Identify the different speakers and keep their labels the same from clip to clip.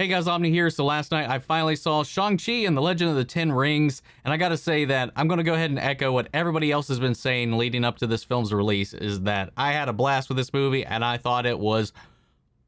Speaker 1: Hey guys, Omni here. So last night I finally saw Shang-Chi and the Legend of the Ten Rings, and I gotta say that I'm gonna go ahead and echo what everybody else has been saying leading up to this film's release, is that I had a blast with this movie and I thought it was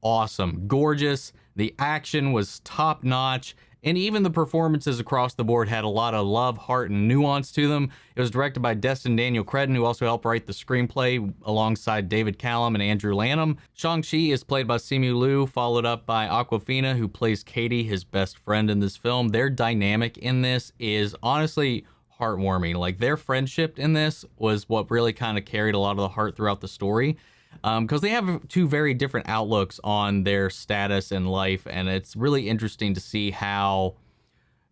Speaker 1: awesome, gorgeous. The action was top notch, and even the performances across the board had a lot of love, heart, and nuance to them. It was directed by Destin Daniel Cretton, who also helped write the screenplay alongside David Callaham and Andrew Lanham. Shang-Chi is played by Simu Liu, followed up by Awkwafina, who plays Katie, his best friend in this film. Their dynamic in this is honestly heartwarming. Like, their friendship in this was what really kind of carried a lot of the heart throughout the story. Because they have two very different outlooks on their status in life, and it's really interesting to see how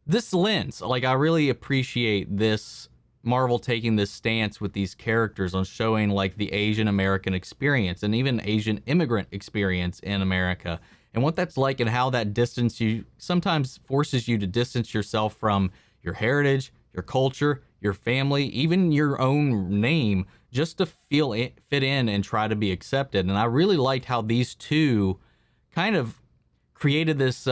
Speaker 1: this lens, like, I really appreciate this Marvel taking this stance with these characters on showing like the Asian American experience and even Asian immigrant experience in America, and what that's like, and how that distance you sometimes forces you to distance yourself from your heritage, your culture, your family, even your own name, just to fit in and try to be accepted. And I really liked how these two kind of created this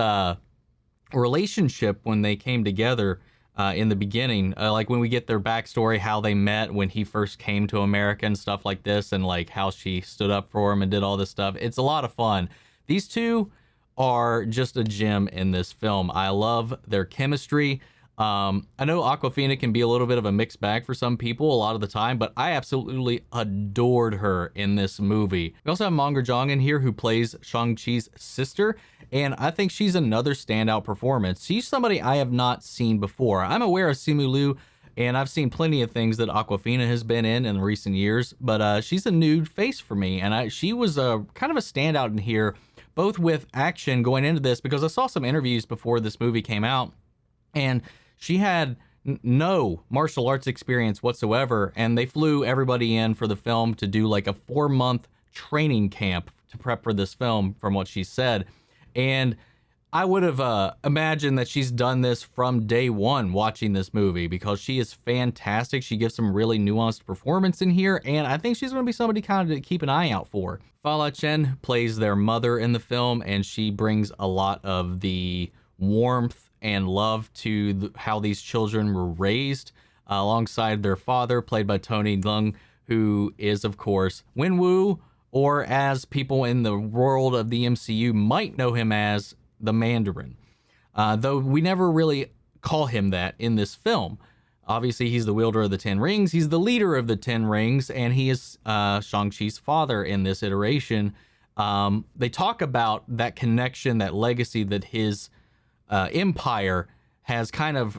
Speaker 1: relationship when they came together in the beginning. Like when we get their backstory, how they met when he first came to America and stuff like this, and like how she stood up for him and did all this stuff. It's a lot of fun. These two are just a gem in this film. I love their chemistry. I know Awkwafina can be a little bit of a mixed bag for some people a lot of the time, but I absolutely adored her in this movie. We also have Meng'er Zhang in here, who plays Shang-Chi's sister, and I think she's another standout performance. She's somebody I have not seen before. I'm aware of Simu Liu, and I've seen plenty of things that Awkwafina has been in recent years, but she's a new face for me, and she was a kind of a standout in here, both with action going into this, because I saw some interviews before this movie came out, and she had no martial arts experience whatsoever, and they flew everybody in for the film to do like a 4-month training camp to prep for this film, from what she said. And I would have imagined that she's done this from day one watching this movie, because she is fantastic. She gives some really nuanced performance in here, and I think she's going to be somebody kind of to keep an eye out for. Fala Chen plays their mother in the film, and she brings a lot of the warmth and love to how these children were raised, alongside their father, played by Leung, who is, of course, Wenwu, or as people in the world of the MCU might know him as, the Mandarin. Though we never really call him that in this film. Obviously, he's the wielder of the Ten Rings, he's the leader of the Ten Rings, and he is Shang-Chi's father in this iteration. They talk about that connection, that legacy, that his empire has kind of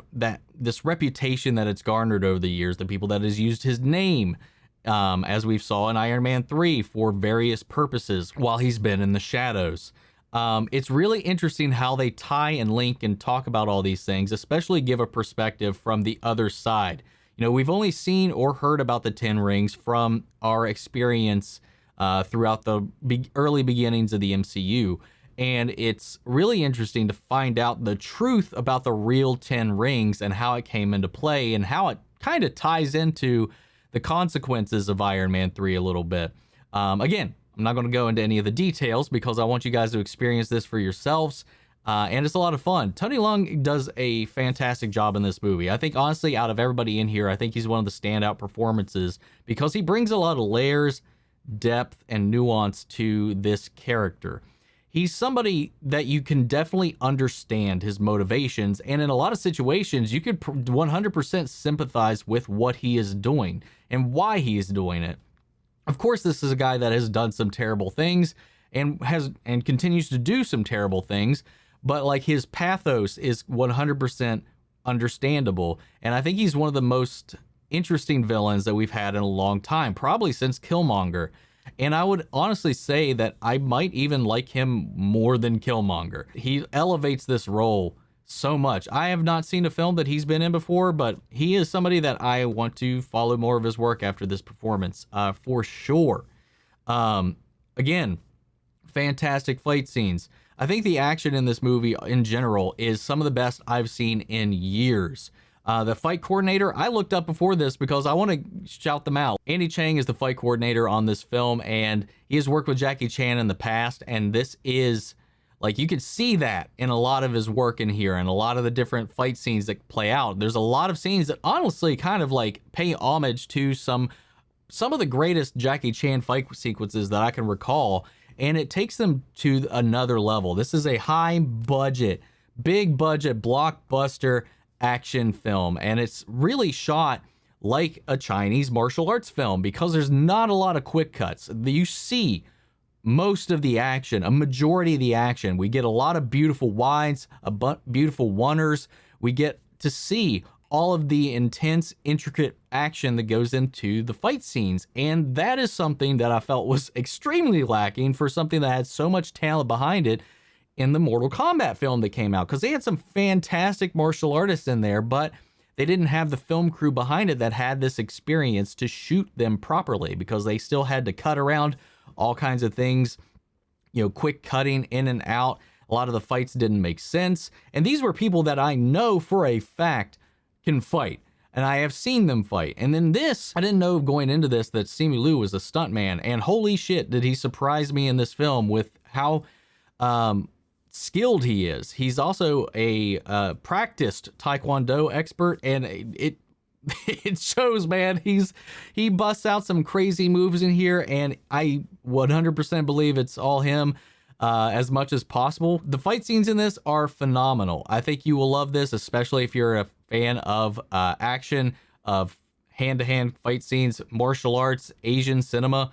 Speaker 1: this reputation that it's garnered over the years, the people that has used his name, as we saw in Iron Man 3, for various purposes while he's been in the shadows. It's really interesting how they tie and link and talk about all these things, especially give a perspective from the other side. You know, we've only seen or heard about the Ten Rings from our experience throughout the early beginnings of the MCU. And it's really interesting to find out the truth about the real Ten Rings and how it came into play, and how it kind of ties into the consequences of Iron Man 3 a little bit. Again, I'm not going to go into any of the details because I want you guys to experience this for yourselves. And it's a lot of fun. Leung does a fantastic job in this movie. I think, honestly, out of everybody in here, I think he's one of the standout performances, because he brings a lot of layers, depth, and nuance to this character. He's somebody that you can definitely understand his motivations, and in a lot of situations, you could 100% sympathize with what he is doing and why he is doing it. Of course, this is a guy that has done some terrible things and continues to do some terrible things, but like, his pathos is 100% understandable, and I think he's one of the most interesting villains that we've had in a long time, probably since Killmonger. And I would honestly say that I might even like him more than Killmonger. He elevates this role so much. I have not seen a film that he's been in before, but he is somebody that I want to follow more of his work after this performance, for sure. Again, fantastic fight scenes. I think the action in this movie in general is some of the best I've seen in years. The fight coordinator, I looked up before this because I want to shout them out. Ronny Chieng is the fight coordinator on this film, and he has worked with Jackie Chan in the past, and this is Like, you could see that in a lot of his work in here and a lot of the different fight scenes that play out. There's a lot of scenes that honestly kind of like pay homage to some of the greatest Jackie Chan fight sequences that I can recall, and it takes them to another level. This is a high budget, big budget blockbuster action film, and it's really shot like a Chinese martial arts film because there's not a lot of quick cuts. You see most of the action, a majority of the action. We get a lot of beautiful wides, beautiful oneers. We get to see all of the intense, intricate action that goes into the fight scenes. And that is something that I felt was extremely lacking for something that had so much talent behind it in the Mortal Kombat film that came out. Because they had some fantastic martial artists in there, but they didn't have the film crew behind it that had this experience to shoot them properly, because they still had to cut around all kinds of things, quick cutting in and out. A lot of the fights didn't make sense. And these were people that I know for a fact can fight, and I have seen them fight. And then this, I didn't know going into this that Simu Liu was a stuntman, and holy shit did he surprise me in this film with how skilled he is. He's also a practiced Taekwondo expert, and it shows, man. He busts out some crazy moves in here, and I 100% believe it's all him as much as possible. The fight scenes in this are phenomenal. I think you will love this, especially if you're a fan of action, of hand-to-hand fight scenes, martial arts, Asian cinema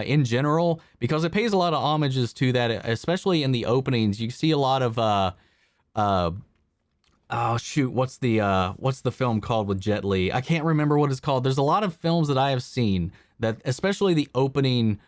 Speaker 1: in general, because it pays a lot of homages to that, especially in the openings. You see a lot of oh shoot, what's the film called with Jet Li? I can't remember what it's called. There's a lot of films that I have seen that, especially the opening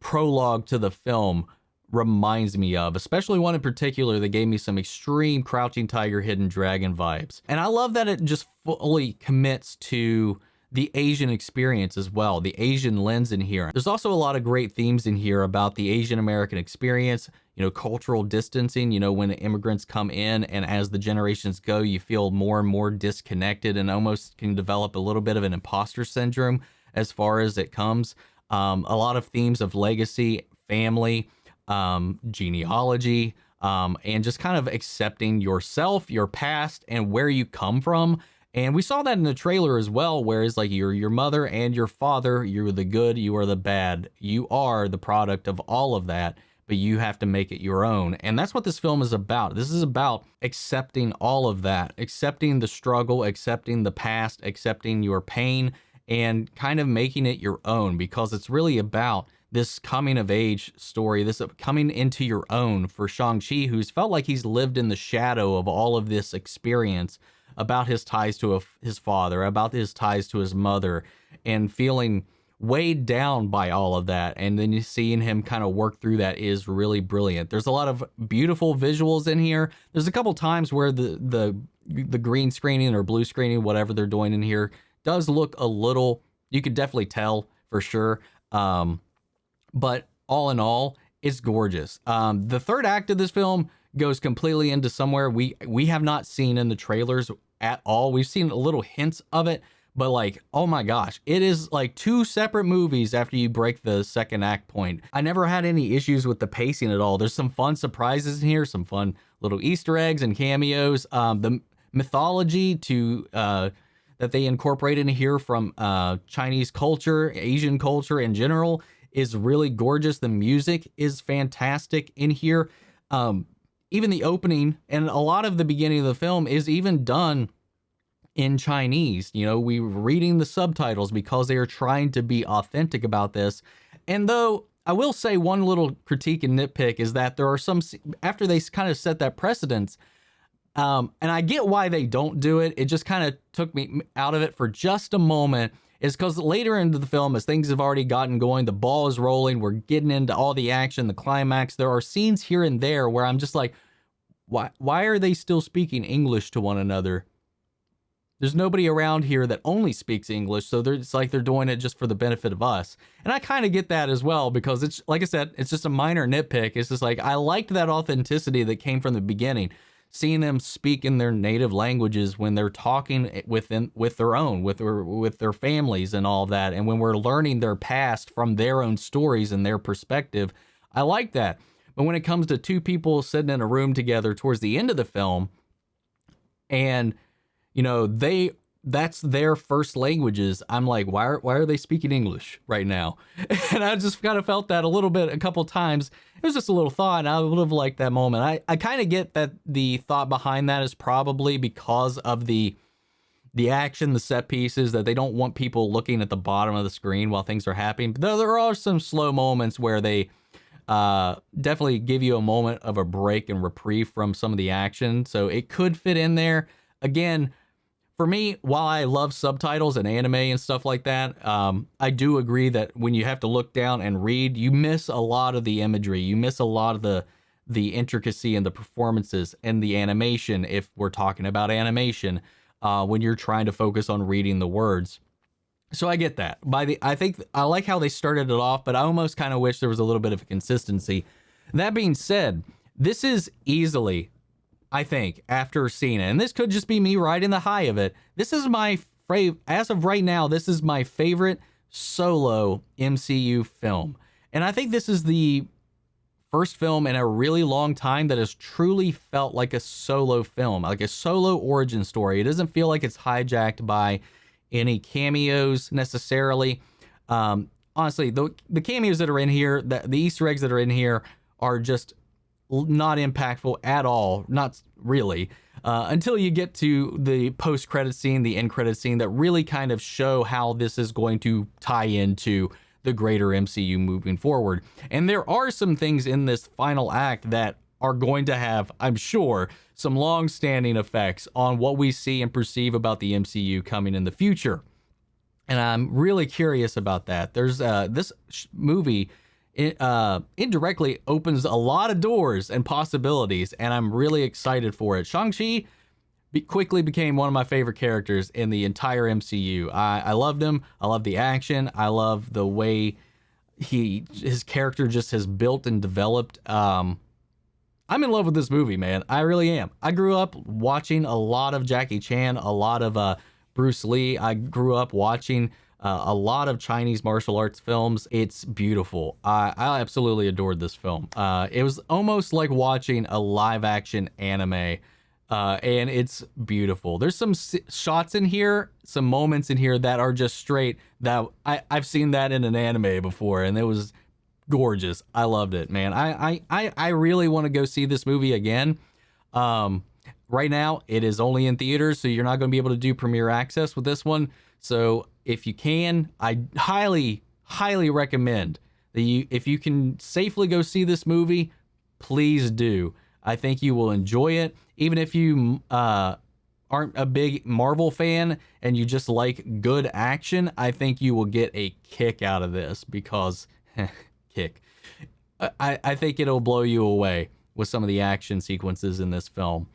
Speaker 1: prologue to the film, reminds me of, especially one in particular that gave me some extreme Crouching Tiger, Hidden Dragon vibes. And I love that it just fully commits to the Asian experience as well, the Asian lens in here. There's also a lot of great themes in here about the Asian American experience, cultural distancing, when immigrants come in, and as the generations go, you feel more and more disconnected and almost can develop a little bit of an imposter syndrome as far as it comes. A lot of themes of legacy, family, genealogy, and just kind of accepting yourself, your past, and where you come from. And we saw that in the trailer as well, where it's like you're your mother and your father, you're the good, you are the bad. You are the product of all of that, but you have to make it your own. And that's what this film is about. This is about accepting all of that, accepting the struggle, accepting the past, accepting your pain, and kind of making it your own, because it's really about this coming of age story, this coming into your own for Shang-Chi, who's felt like he's lived in the shadow of all of this experience about his ties to his father, about his ties to his mother, and feeling weighed down by all of that. And then you seeing him kind of work through that is really brilliant. There's a lot of beautiful visuals in here. There's a couple times where the green screening or blue screening, whatever they're doing in here, does look a little, you could definitely tell for sure. But all in all, it's gorgeous. The third act of this film goes completely into somewhere we have not seen in the trailers at all. We've seen a little hints of it, but like, oh my gosh, it is like two separate movies after you break the second act point. I never had any issues with the pacing at all. There's some fun surprises in here, some fun little Easter eggs and cameos. The mythology that they incorporate in here from Chinese culture, Asian culture in general, is really gorgeous. The music is fantastic in here. Even the opening and a lot of the beginning of the film is even done in Chinese. We were reading the subtitles because they are trying to be authentic about this. And though I will say one little critique and nitpick is that there are some, after they kind of set that precedence, and I get why they don't do it, it just kind of took me out of it for just a moment, is because later into the film, as things have already gotten going, the ball is rolling, we're getting into all the action, the climax, there are scenes here and there where I'm just like, why are they still speaking English to one another? There's nobody around here that only speaks English, so it's like they're doing it just for the benefit of us. And I kind of get that as well, because it's, like I said, it's just a minor nitpick. It's just like, I liked that authenticity that came from the beginning. Seeing them speak in their native languages when they're talking with their families and all that, and when we're learning their past from their own stories and their perspective, I like that. But when it comes to two people sitting in a room together towards the end of the film, and you know, that's their first languages, I'm like, why are they speaking English right now? And I just kind of felt that a little bit a couple times. It was just a little thought, and I would have liked that moment. I kind of get that the thought behind that is probably because of the action, the set pieces, that they don't want people looking at the bottom of the screen while things are happening. But there are some slow moments where they definitely give you a moment of a break and reprieve from some of the action. So it could fit in there. Again, for me, while I love subtitles and anime and stuff like that, I do agree that when you have to look down and read, you miss a lot of the imagery. You miss a lot of the intricacy and the performances and the animation, if we're talking about animation, when you're trying to focus on reading the words. So I get that. I think I like how they started it off, but I almost kind of wish there was a little bit of a consistency. That being said, this is easily, I think, after seeing it, and this could just be me riding the high of it, this is as of right now, this is my favorite solo MCU film. And I think this is the first film in a really long time that has truly felt like a solo film, like a solo origin story. It doesn't feel like it's hijacked by any cameos necessarily. Honestly, the cameos that are in here, the Easter eggs that are in here are just not impactful at all, not really, until you get to the post-credit scene, the end credit scene, that really kind of show how this is going to tie into the greater MCU moving forward. And there are some things in this final act that are going to have, I'm sure, some long-standing effects on what we see and perceive about the MCU coming in the future. And I'm really curious about that. There's this movie indirectly opens a lot of doors and possibilities, and I'm really excited for it. Shang-Chi quickly became one of my favorite characters in the entire MCU. I loved him. I love the action. I love the way his character just has built and developed. I'm in love with this movie, man. I really am. I grew up watching a lot of Jackie Chan, a lot of Bruce Lee. I grew up watching a lot of Chinese martial arts films. It's beautiful. I absolutely adored this film. It was almost like watching a live action anime, and it's beautiful. There's some shots in here, some moments in here that are just straight, that I've seen that in an anime before, and it was gorgeous. I loved it, man. I really want to go see this movie again. Right now, it is only in theaters, so you're not going to be able to do premiere access with this one. So if you can, I highly, highly recommend that if you can safely go see this movie, please do. I think you will enjoy it. Even if you aren't a big Marvel fan and you just like good action, I think you will get a kick out of this, because I think it'll blow you away with some of the action sequences in this film.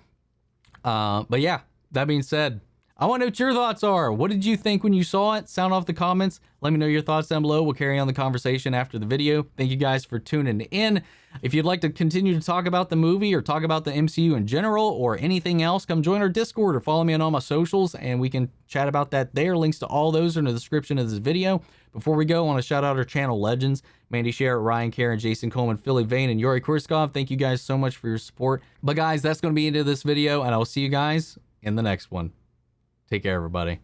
Speaker 1: But yeah, that being said, I want to know what your thoughts are. What did you think when you saw it? Sound off the comments. Let me know your thoughts down below. We'll carry on the conversation after the video. Thank you guys for tuning in. If you'd like to continue to talk about the movie or talk about the MCU in general or anything else, come join our Discord or follow me on all my socials and we can chat about that there. Links to all those are in the description of this video. Before we go, I want to shout out our channel legends, Mandy Sherritt, Ryan Karen, Jason Coleman, Philly Vane, and Yuri Kurskov. Thank you guys so much for your support. But guys, that's going to be into this video, and I will see you guys in the next one. Take care, everybody.